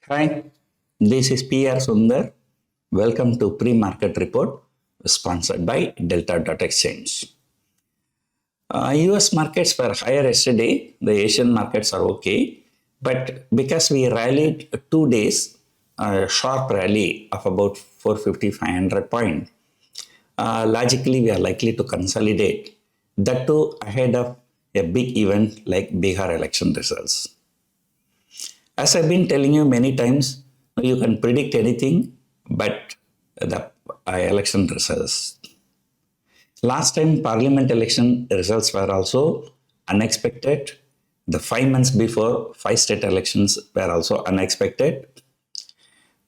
Hi, this is PR Sundar. Welcome to Pre-Market Report sponsored by Delta.exchange. US markets were higher yesterday. The Asian markets are okay. But because we rallied 2 days, a sharp rally of about 450, 500 points, logically we are likely to consolidate. That too ahead of a big event like Bihar election results. As I've been telling you many times, you can predict anything but the election results. Last time parliament election results were also unexpected. The 5 months before, 5 state elections were also unexpected.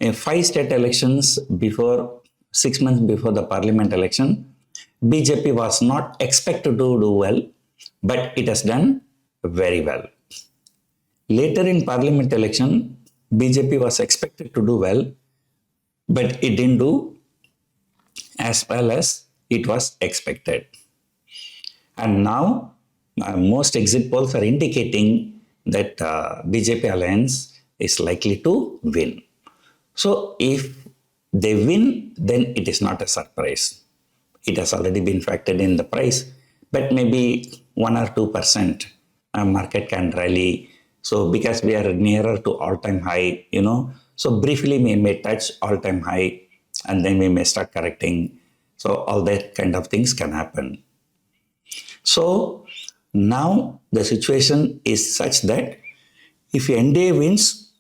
In 5 state elections before, 6 months before the parliament election, BJP was not expected to do well, but it has done very well. Later in parliament election, BJP was expected to do well, but it didn't do as well as it was expected. And now, most exit polls are indicating that BJP alliance is likely to win. So, if they win, then it is not a surprise. It has already been factored in the price, but maybe 1 or 2% market can rally. So, because we are nearer to all-time high, so briefly we may touch all-time high and then we may start correcting. So, all that kind of things can happen. So, now the situation is such that if NDA wins,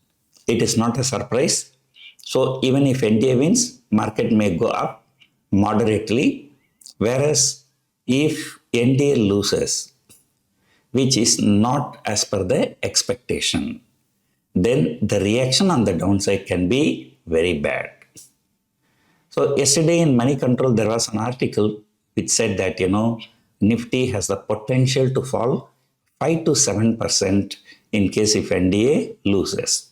it is not a surprise. So, even if NDA wins, market may go up moderately. Whereas, if NDA loses, which is not as per the expectation, then the reaction on the downside can be very bad. So yesterday in Money Control, there was an article which said that, Nifty has the potential to fall 5 to 7% in case if NDA loses.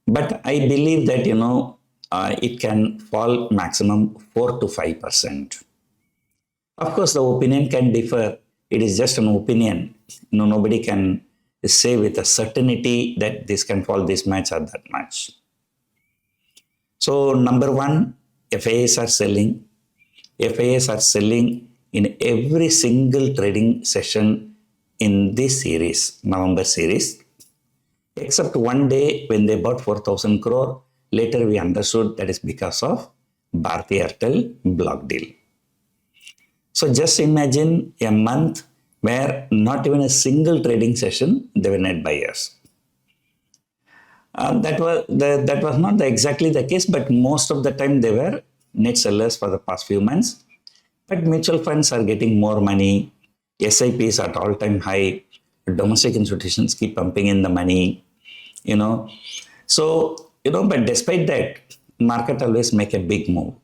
But I believe that, it can fall maximum 4 to 5%. Of course, the opinion can differ. It is just an opinion. Nobody can say with a certainty that this can fall this much or that much. So, number one, FIAs are selling. FIAs are selling in every single trading session in this series, November series, except one day when they bought 4,000 crore. Later we understood that is because of Bharti Airtel block deal. So just imagine a month where not even a single trading session they were net buyers. That was not exactly the case, but most of the time they were net sellers for the past few months. But mutual funds are getting more money. SIPs at all-time high. Domestic institutions keep pumping in the money. So, but despite that, market always make a big move.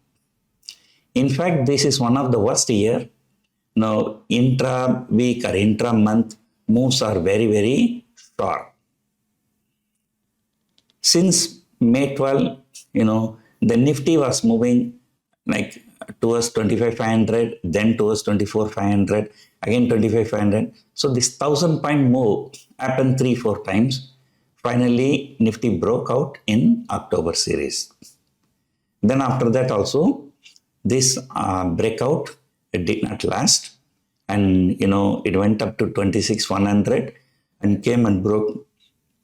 In fact, this is one of the worst year. Now, intra-week or intra-month moves are very, very short. Since May 12, the Nifty was moving like towards 25,500, then towards 24,500, again 25,500. So this 1,000-point move happened 3-4 times. Finally, Nifty broke out in October series. Then after that also, this breakout, it did not last. And, it went up to 26,100 and came and broke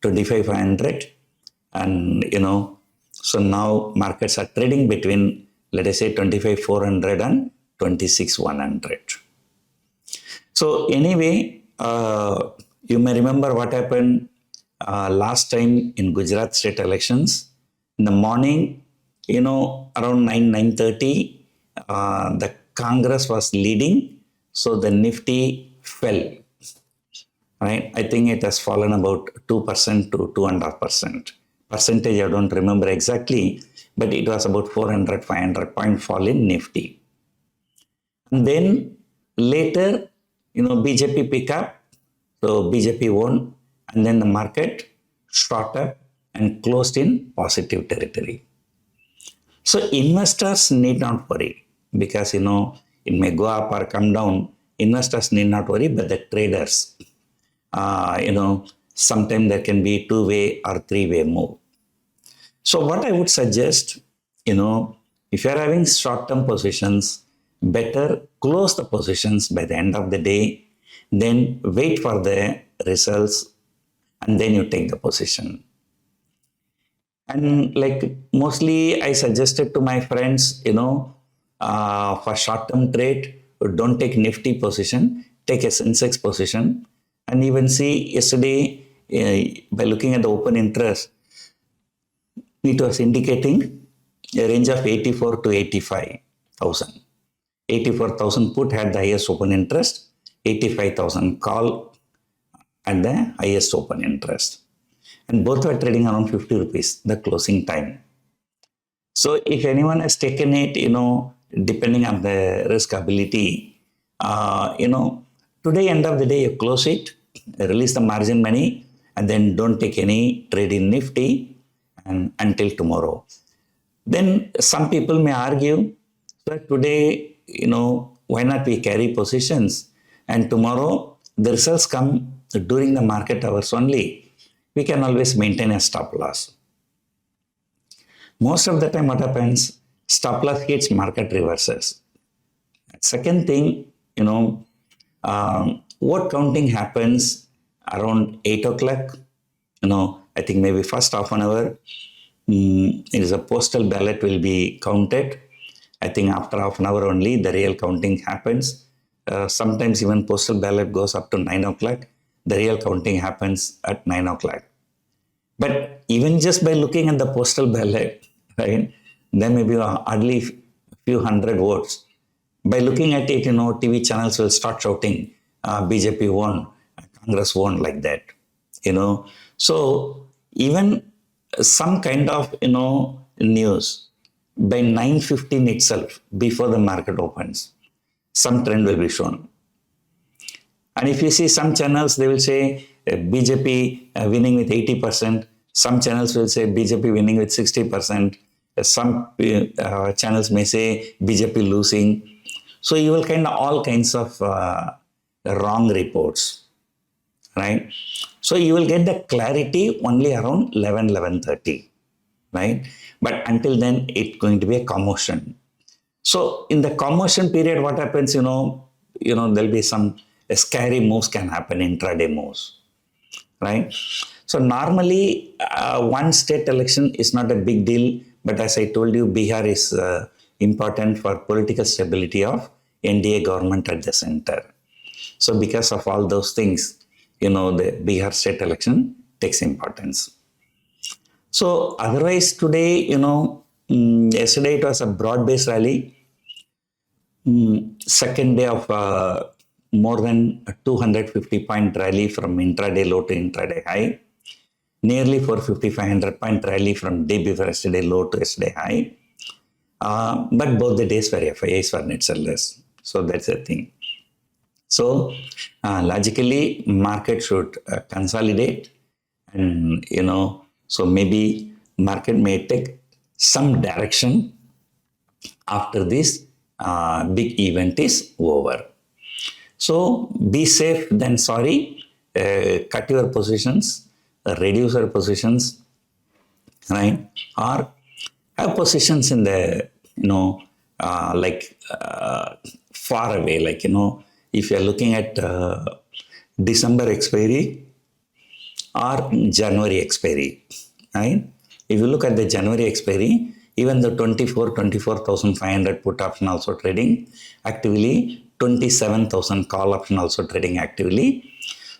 25,500. And, so now markets are trading between, let us say, 25,400 and 26,100. So anyway, you may remember what happened last time in Gujarat state elections. In the morning, around 9:30, the Congress was leading, so the Nifty fell. Right? I think it has fallen about 2% to 2.5%. Percentage I don't remember exactly, but it was about 400, 500 point fall in Nifty. And then later, BJP pick up, so BJP won, and then the market shot up and closed in positive territory. So investors need not worry because, it may go up or come down. Investors need not worry, but the traders, Sometimes there can be two-way or three-way move. So what I would suggest, if you're having short-term positions, better close the positions by the end of the day, then wait for the results, and then you take the position. And like mostly I suggested to my friends, for short-term trade, don't take Nifty position, take a Sensex position. And even see yesterday, by looking at the open interest, it was indicating a range of 84 to 85,000. 84,000 put had the highest open interest, 85,000 call at the highest open interest. And both were trading around 50 rupees, the closing time. So if anyone has taken it, depending on the risk ability, today, end of the day, you close it, release the margin money, and then don't take any trade in Nifty and until tomorrow. Then some people may argue that today, why not we carry positions, and tomorrow the results come during the market hours only. We can always maintain a stop loss. Most of the time what happens, stop loss hits, market reverses. Second thing, vote counting happens around 8 o'clock. I think maybe first half an hour, it is a postal ballot will be counted. I think after half an hour only, the real counting happens. Sometimes even postal ballot goes up to 9 o'clock. The real counting happens at 9 o'clock. But even just by looking at the postal ballot, right, there may be hardly a few hundred votes. By looking at it, TV channels will start shouting, BJP won, Congress won, like that. So even some kind of, news by 9:15 itself, before the market opens, some trend will be shown. And if you see some channels, they will say BJP winning with 80%. Some channels will say BJP winning with 60%. Some channels may say BJP losing. So you will kind of all kinds of wrong reports, right? So you will get the clarity only around 11:30, right? But until then, it's going to be a commotion. So in the commotion period, what happens, there'll be some scary moves can happen, intraday moves, right? So normally, one state election is not a big deal, but as I told you, Bihar is important for political stability of NDA government at the center. So because of all those things, the Bihar state election takes importance. So otherwise today, yesterday it was a broad-based rally. Second day of more than a 250-point rally from intraday low to intraday high. Nearly 450-500-point rally from day before yesterday low to yesterday high. But both the days were FIIs for net sellers. So that's the thing. So logically, market should consolidate, and so maybe market may take some direction after this big event is over. So be safe than sorry. Cut your positions, reduce your positions, right? Or have positions in the far away, like if you are looking at December expiry or January expiry, right? If you look at the January expiry, even the 24,500 put option also trading actively, 27,000 call option also trading actively.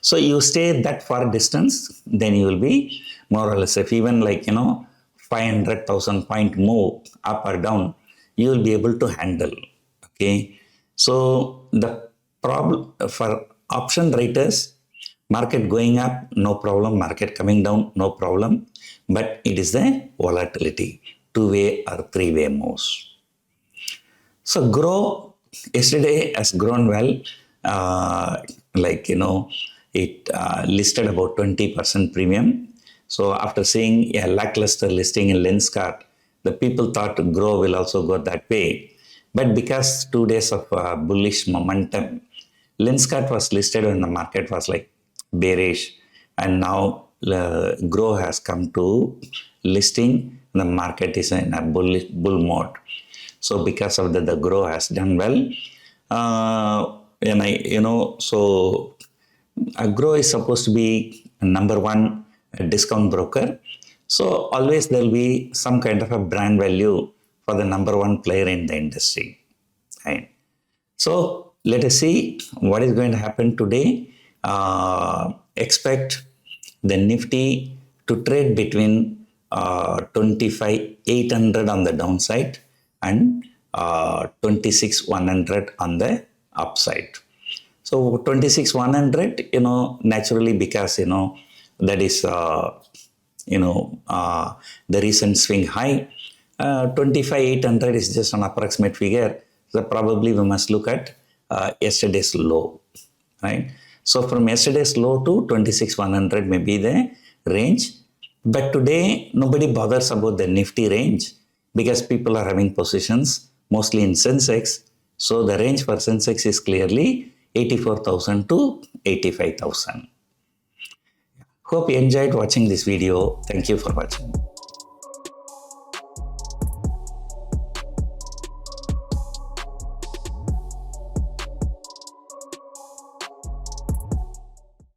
So you stay that far distance, then you will be more or less, if even 500,000 point move up or down, you will be able to handle. Okay. So the problem for option writers, market going up, no problem. Market coming down, no problem. But it is the volatility, two-way or three-way moves. So grow yesterday has grown well. It listed about 20% premium. So after seeing a lackluster listing in Lenskart, the people thought grow will also go that way. But because 2 days of bullish momentum, Lenskart was listed when the market was like bearish, and now Grow has come to listing. The market is in a bull mode. So because of that, the Grow has done well. So Grow is supposed to be number one discount broker. So always there will be some kind of a brand value for the number one player in the industry. Right? So let us see what is going to happen today. Expect the Nifty to trade between 25,800 on the downside and 26,100 on the upside. So 26,100, naturally because, that is, the recent swing high. 25,800 is just an approximate figure. So probably we must look at yesterday's low, right? So from yesterday's low to 26,100 may be the range. But today, nobody bothers about the Nifty range because people are having positions mostly in Sensex. So the range for Sensex is clearly 84,000 to 85,000. Hope you enjoyed watching this video. Thank you for watching.